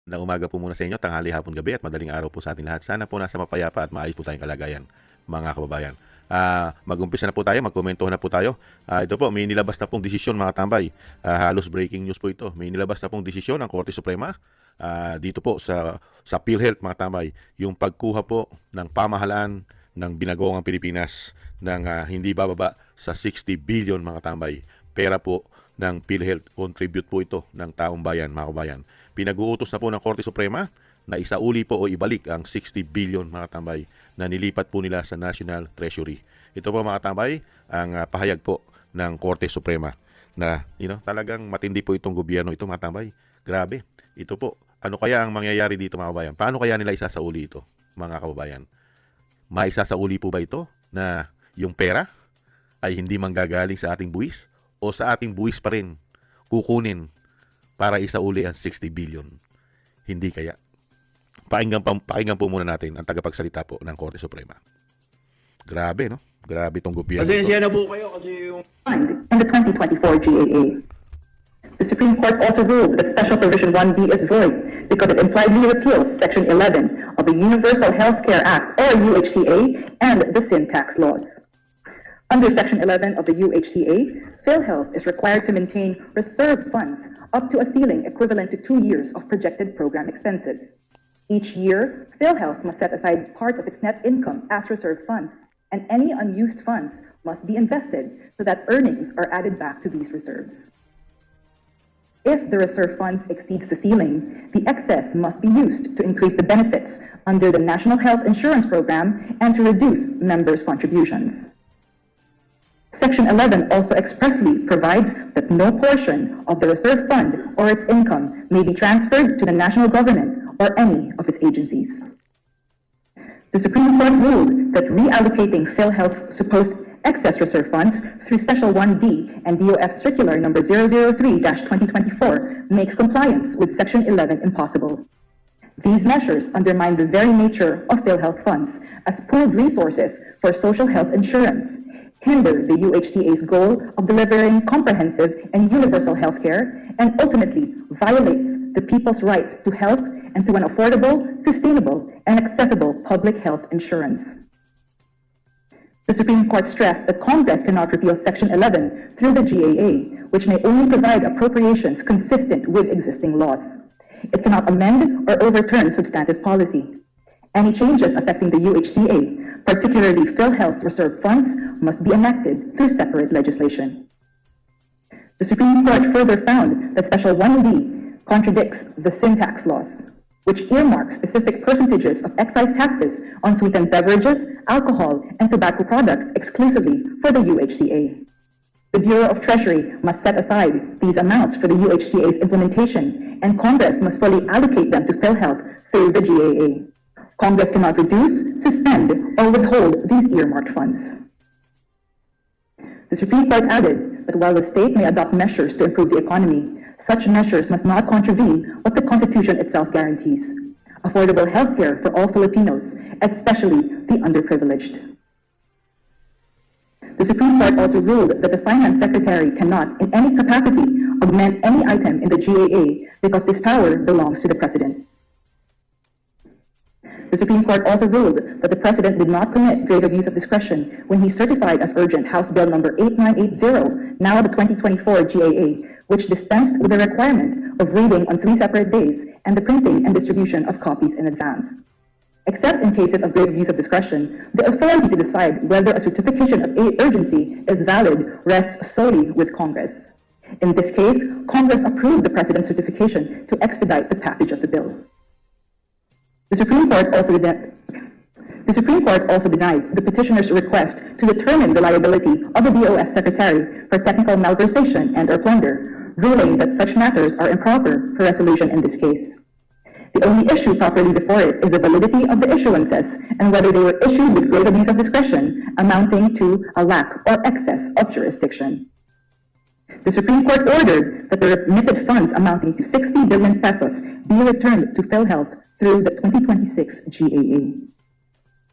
Na umaga po muna sa inyo, tanghali, hapon, gabi at madaling araw po sa ating lahat. Sana po nasa mapayapa at maayos po tayong kalagayan, mga kababayan. Mag-umpisa na po tayo, magkomento na po tayo. Ito po, may nilabas na pong desisyon mga tambay. Halos breaking news po ito. May nilabas na pong desisyon ng Korte Suprema dito po sa PhilHealth mga tambay. Yung pagkuha po ng pamahalaan ng binagoongang Pilipinas ng hindi bababa sa 60 billion mga tambay. Pera po ng PhilHealth. Contribute po ito ng taong bayan, mga kabayan. Pinag-uutos na po ng Korte Suprema na isauli po o ibalik ang 60 billion mga tambay na nilipat po nila sa National Treasury. Ito po mga tambay ang pahayag po ng Korte Suprema na talagang matindi po itong gobyerno ito mga tambay. Grabe. Ito po, ano kaya ang mangyayari dito mga kababayan? Paano kaya nila isasauli ito mga kababayan? Maisasauli po ba ito na yung pera ay hindi manggagaling sa ating buwis o sa ating buwis pa rin kukunin para isauli ang 60 billion? Hindi kaya. Pakinggan po muna natin ang tagapagsalita po ng Korte Suprema. Grabe, no? Grabe itong gobyerno. Pasensya na po kayo kasi yung... In the 2024 GAA. The Supreme Court also ruled that Special Provision 1D is void because it impliedly repeals Section 11 of the Universal Health Care Act, or UHCA, and the sin tax laws. Under Section 11 of the UHCA, PhilHealth is required to maintain reserve funds up to a ceiling equivalent to 2 years of projected program expenses. Each year, PhilHealth must set aside part of its net income as reserve funds, and any unused funds must be invested so that earnings are added back to these reserves. If the reserve funds exceeds the ceiling, the excess must be used to increase the benefits under the National Health Insurance Program and to reduce members' contributions. Section 11 also expressly provides that no portion of the reserve fund or its income may be transferred to the national government or any of its agencies. The Supreme Court ruled that reallocating PhilHealth's supposed excess reserve funds through Special 1D and DOF Circular Number 003-2024 makes compliance with Section 11 impossible. These measures undermine the very nature of PhilHealth funds as pooled resources for social health insurance, hinder the UHCA's goal of delivering comprehensive and universal health care, and ultimately violates the people's right to health and to an affordable, sustainable, and accessible public health insurance. The Supreme Court stressed that Congress cannot repeal Section 11 through the GAA, which may only provide appropriations consistent with existing laws. It cannot amend or overturn substantive policy. Any changes affecting the UHCA, particularly PhilHealth's reserve funds, must be enacted through separate legislation. The Supreme Court further found that Special 1D contradicts the sin tax laws, which earmarks specific percentages of excise taxes on sweetened beverages, alcohol, and tobacco products exclusively for the UHCA. The Bureau of Treasury must set aside these amounts for the UHCA's implementation, and Congress must fully allocate them to PhilHealth through the GAA. Congress cannot reduce, suspend, or withhold these earmarked funds. The Supreme Court added that while the state may adopt measures to improve the economy, such measures must not contravene what the Constitution itself guarantees: affordable health care for all Filipinos, especially the underprivileged. The Supreme Court also ruled that the Finance Secretary cannot, in any capacity, augment any item in the GAA because this power belongs to the President. The Supreme Court also ruled that the President did not commit grave abuse of discretion when he certified as urgent House Bill number 8980, now the 2024 GAA, which dispensed with the requirement of reading on 3 separate days and the printing and distribution of copies in advance. Except in cases of grave abuse of discretion, the authority to decide whether a certification of urgency is valid rests solely with Congress. In this case, Congress approved the President's certification to expedite the passage of the bill. The Supreme Court also denied the petitioner's request to determine the liability of the DOF Secretary for technical malversation and/or plunder, ruling that such matters are improper for resolution in this case. The only issue properly before it is the validity of the issuances and whether they were issued with grave abuse of discretion, amounting to a lack or excess of jurisdiction. The Supreme Court ordered that the remitted funds amounting to 60 billion pesos be returned to PhilHealth through the 2026 GAA.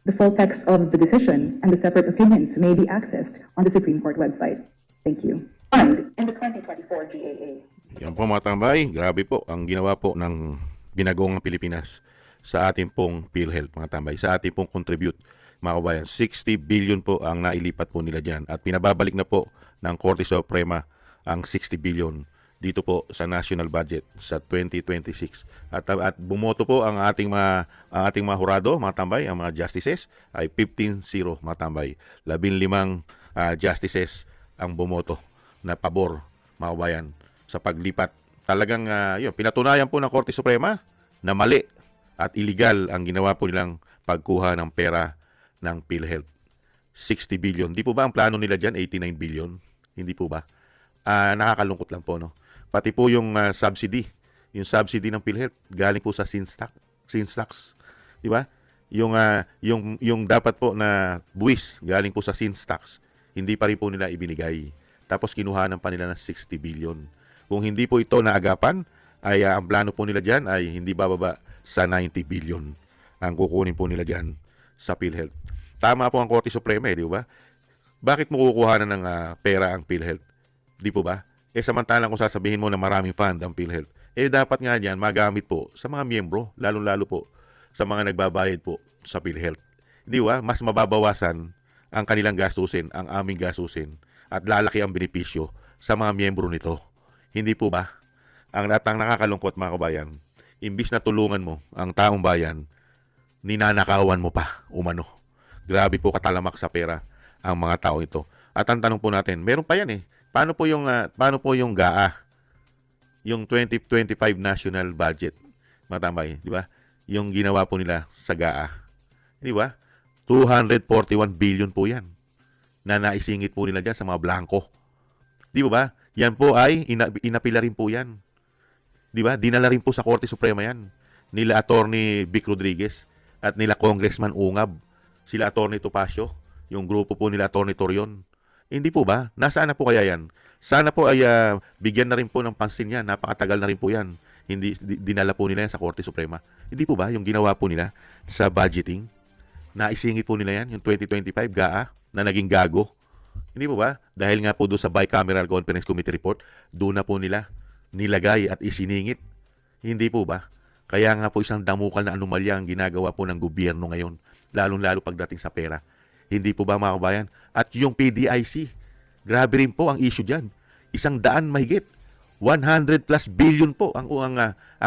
The full text of the decision and the separate opinions may be accessed on the Supreme Court website. Thank you. In the 2024 GAA. Yan po mga tambay, grabe po ang ginawa po ng Binagoong ang Pilipinas sa ating pong PhilHealth, mga tambay, sa ating pong contribute, mga kabayan. 60 billion po ang nailipat po nila dyan at pinababalik na po ng Korte Suprema ang 60 billion dito po sa national budget sa 2026. At bumoto po ang ating mga hurado, mga tambay, ang mga justices ay 15-0, mga tambay. 15 justices ang bumoto na pabor, mga kabayan, sa paglipat. Talagang yun, pinatunayan po ng Korte Suprema na mali at illegal ang ginawa po nilang pagkuha ng pera ng PhilHealth. 60 billion. Di po ba ang plano nila dyan 89 billion? Hindi po ba? Nakakalungkot lang po, no? Pati po yung subsidy ng PhilHealth galing po sa Sinstax. Di ba? Yung dapat po na buwis galing po sa Sinstax, hindi pa rin po nila ibinigay. Tapos kinuhanan pa nila ng 60 billion. Kung hindi po ito naagapan, ay ang plano po nila dyan ay hindi bababa sa 90 billion ang kukunin po nila dyan sa PhilHealth. Tama po ang Korte Suprema, di ba? Bakit mo kukuhanan ng pera ang PhilHealth? Di po ba? Samantalang kung sasabihin mo na maraming fund ang PhilHealth, dapat nga dyan magamit po sa mga miyembro, lalo-lalo po sa mga nagbabayad po sa PhilHealth. Di ba? Mas mababawasan ang kanilang gastusin, ang aming gastusin, at lalaki ang benepisyo sa mga miyembro nito. Hindi po ba? Ang nakakalungkot, mga kabayan, imbis na tulungan mo ang taong bayan, ninanakawan mo pa, umano. Grabe po katalamak sa pera ang mga tao ito. At ang tanong po natin, meron pa yan Paano po yung GAA? Yung 2025 national budget, matambay, di ba? Yung ginawa po nila sa GAA. Di ba? 241 billion po yan na naisingit po nila dyan sa mga blanco. Di ba? Yan po ay inapila rin po yan. Di ba? Dinala rin po sa Korte Suprema yan. Nila Attorney Vic Rodriguez at nila Congressman Ungab. Sila Attorney Topacio. Yung grupo po nila Attorney Torion. Hindi po ba? Nasaan na po kaya yan? Sana po ay bigyan na rin po ng pansin yan. Napakatagal na rin po yan. Hindi dinala po nila yan sa Korte Suprema. Hindi po ba yung ginawa po nila sa budgeting? Naisingit po nila yan, yung 2025 GAA na naging gago. Hindi po ba? Dahil nga po doon sa Bicameral Conference Committee Report, doon na po nila nilagay at isiningit. Hindi po ba? Kaya nga po isang damukal na anomalya ang ginagawa po ng gobyerno ngayon, lalong-lalo pagdating sa pera. Hindi po ba, mga kabayan? At yung PDIC, grabe rin po ang issue dyan. 100 mahigit. 100 plus billion po ang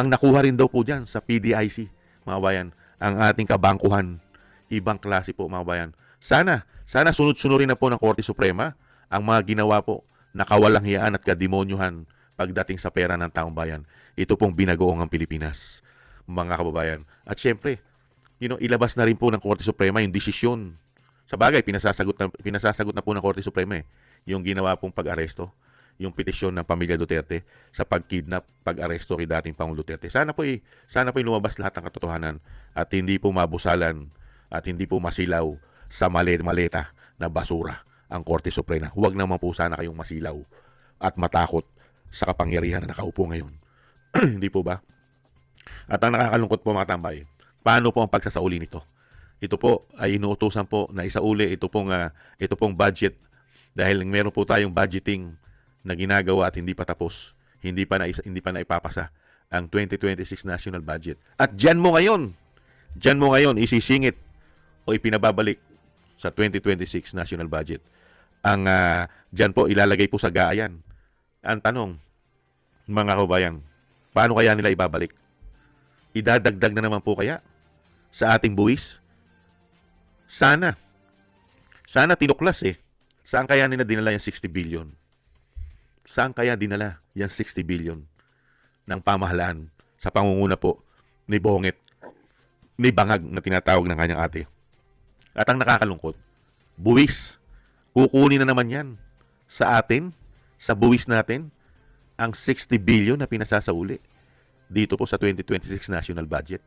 nakuha rin daw po dyan sa PDIC, mga kabayan. Ang ating kabangkuhan. Ibang klase po, mga kabayan. Sana sunod-sunurin na po ng Korte Suprema ang mga ginawa po na kawalang hiyaan at kademonyuhan pagdating sa pera ng taong bayan. Ito pong binagoong ang Pilipinas, mga kababayan. At syempre, ilabas na rin po ng Korte Suprema yung desisyon. Sa bagay, pinasasagot na po ng Korte Suprema yung ginawa pong pag-aresto, yung petisyon ng pamilya Duterte sa pag-kidnap, pag-aresto kay dating Pangulong Duterte. Sana po lumabas lahat ng katotohanan at hindi po mabusalan at hindi po masilaw sa maleta na basura ang Korte Suprema. Huwag naman po sana kayong masilaw at matakot sa kapangyarihan na nakaupo ngayon. Hindi po ba? At ang nakakalungkot po, mga tambay, paano po ang pagsasauli nito? Ito po ay inuutosan po na isauli ito pong budget dahil meron po tayong budgeting na ginagawa at hindi pa tapos. Hindi pa na ipapasa ang 2026 national budget. At diyan mo ngayon isisingit o ipinababalik sa 2026 national budget. Ang diyan po ilalagay po sa GAA. Ang tanong, mga kabayan, paano kaya nila ibabalik? Idadagdag na naman po kaya sa ating buwis? Sana tinuklas Saan kaya nila dinala yung 60 billion? Saan kaya dinala yung 60 billion ng pamahalaan sa pangunguna po ni Bongit, ni Bangag na tinatawag ng kanyang ate? At ang nakakalungkot, buwis. Kukunin na naman yan sa atin, sa buwis natin, ang 60 billion na pinasasauli dito po sa 2026 national budget.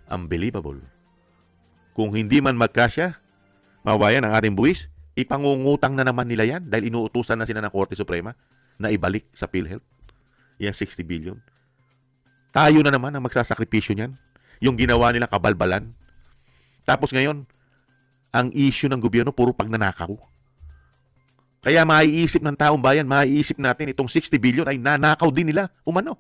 Unbelievable. Kung hindi man magkasya, mabayan ang ating buwis, ipangungutang na naman nila yan dahil inuutusan na sila ng Korte Suprema na ibalik sa PhilHealth yung 60 billion. Tayo na naman ang magsasakripisyo niyan. Yung ginawa nilang kabalbalan. Tapos ngayon, ang issue ng gobyerno puro pagnanakaw. Kaya maiisip ng taong bayan, maiisip natin itong 60 billion ay nanakaw din nila umano.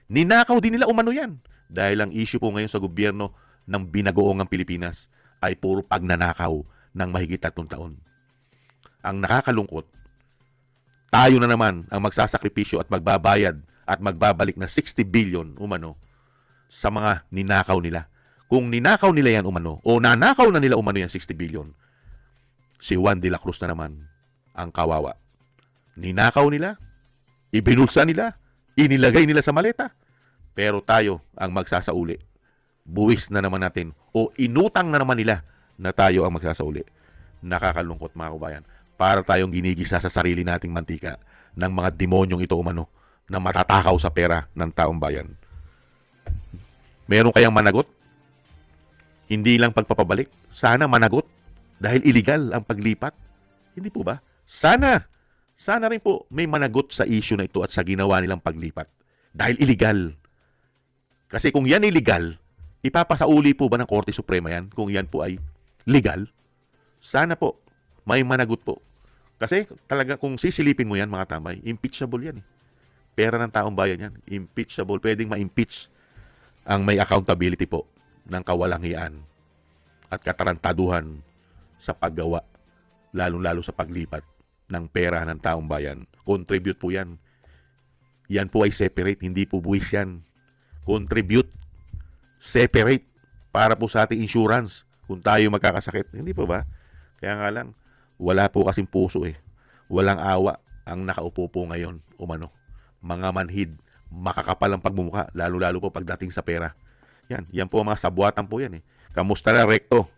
Ninakaw din nila umano yan Dahil ang issue po ngayon sa gobyerno ng binagoongang Pilipinas ay puro pagnanakaw ng mahigit 3 taon. Ang nakakalungkot, tayo na naman ang magsasakripisyo at magbabayad at magbabalik na 60 billion umano sa mga ninakaw nila. Kung ninakaw nila yan umano o nanakaw na nila umano yan 60 billion, si Juan de la Cruz na naman ang kawawa. Ninakaw nila, ibinulsa nila, inilagay nila sa maleta, pero tayo ang magsasauli. Buwis na naman natin o inutang na naman nila na tayo ang magsasauli. Nakakalungkot mga kabayan. Para tayong ginigisa sa sarili nating mantika ng mga demonyong ito umano na matatakaw sa pera ng taong bayan. Meron kayang managot? Hindi lang pagpapabalik. Sana managot dahil illegal ang paglipat. Hindi po ba? Sana rin po may managot sa issue na ito at sa ginawa nilang paglipat. Dahil illegal. Kasi kung yan illegal, ipapasauli po ba ng Korte Suprema yan kung yan po ay legal? Sana po may managot po. Kasi talaga kung sisilipin mo yan mga tambay, impeachable yan eh. Pera ng taong bayan yan. Impeachable. Pwedeng ma-impeach ang may accountability po ng kawalangian at katarantaduhan sa paggawa, lalong-lalo sa paglipat ng pera ng taong bayan. Contribute po yan. Yan po ay separate, hindi po buwis yan. Contribute. Separate. Para po sa ating insurance kung tayo magkakasakit. Hindi po ba? Kaya nga lang, wala po kasing puso eh. Walang awa ang nakaupo po ngayon, umano. Mga manhid, makakapal ang pagmumukha, lalo-lalo po pagdating sa pera. Yan po mga sabuatan po yan eh. Kamusta na Recto?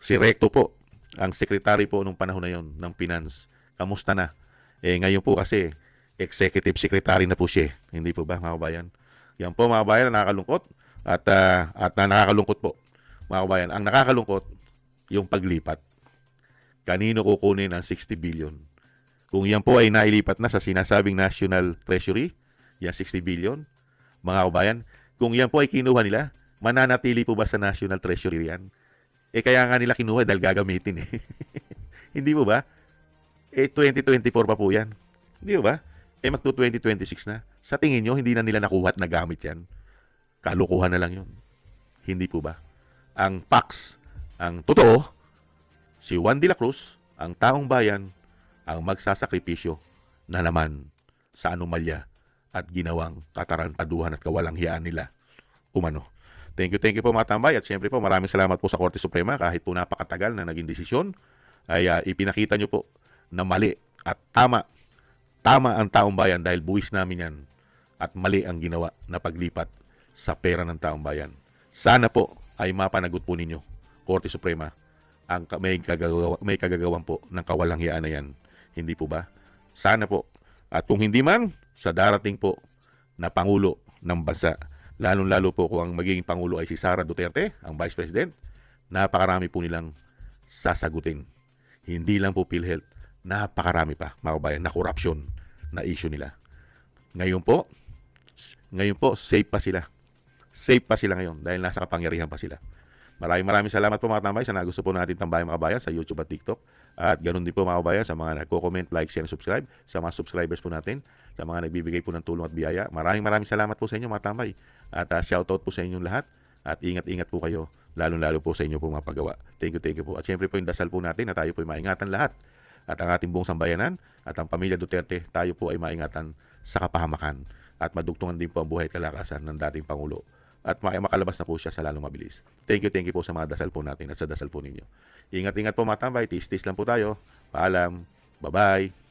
Si Recto po, ang secretary po nung panahon na yon ng finance. Kamusta na? Ngayon po kasi, executive secretary na po siya. Hindi po ba mga kabayan? Yan po mga kabayan, nakakalungkot. At nakakalungkot po, mga kabayan. Ang nakakalungkot, yung paglipat. Kanino kukunin ang 60 billion? Kung yan po ay nailipat na sa sinasabing National Treasury, yan 60 billion, mga kabayan, kung yan po ay kinuha nila, mananatili po ba sa National Treasury yan? Kaya nga nila kinuha dahil gagamitin eh. Hindi po ba? 2024 pa po yan. Hindi po ba? Magto 2026 na. Sa tingin nyo, hindi na nila nakuha at nagamit yan. Kalukuhan na lang yun. Hindi po ba? Ang facts, ang totoo, si Juan de la Cruz, ang taong bayan, ang magsasakripisyo na naman sa anomalya at ginawang katarantaduhan at kawalanghiyaan nila umano. Thank you po mga tambay. At syempre po maraming salamat po sa Korte Suprema kahit po napakatagal na naging desisyon ay ipinakita nyo po na mali at tama ang taong bayan dahil buwis namin yan at mali ang ginawa na paglipat sa pera ng taong bayan. Sana po ay mapanagot po ninyo, Korte Suprema, ang may kagagawan po ng kawalanghiyaan na yan. Hindi po ba? Sana po. At kung hindi man, sa darating po na Pangulo ng bansa, lalong-lalo po kung ang magiging Pangulo ay si Sara Duterte, ang Vice President, napakarami po nilang sasagutin. Hindi lang po PhilHealth, napakarami pa, mga kabayan, na korupsyon na issue nila. Ngayon po, safe pa sila. Safe pa sila ngayon dahil nasa kapangyarihan pa sila. Maraming salamat po mga tambay sa nagusto po natin tambayan mga kabayan sa YouTube at TikTok. At ganoon din po mga kabayan sa mga nagko-comment, like, share, subscribe. Sa mga subscribers po natin, sa mga nagbibigay po ng tulong at biyaya. Maraming salamat po sa inyo mga tambay. At shoutout po sa inyong lahat. At ingat-ingat po kayo, lalong-lalo po sa inyo po mga paggawa. Thank you po. At syempre po yung dasal po natin na tayo po ay maingatan lahat. At ang ating buong sambayanan at ang pamilya Duterte, tayo po ay maingatan sa kapahamakan. At madugtungan din po ang buhay at kalakasan ng dating Pangulo. At makalabas na po siya sa lalong mabilis. Thank you po sa mga dasal po natin at sa dasal po ninyo. Ingat-ingat po mga tambay, tis-tis lang po tayo. Paalam. Bye-bye.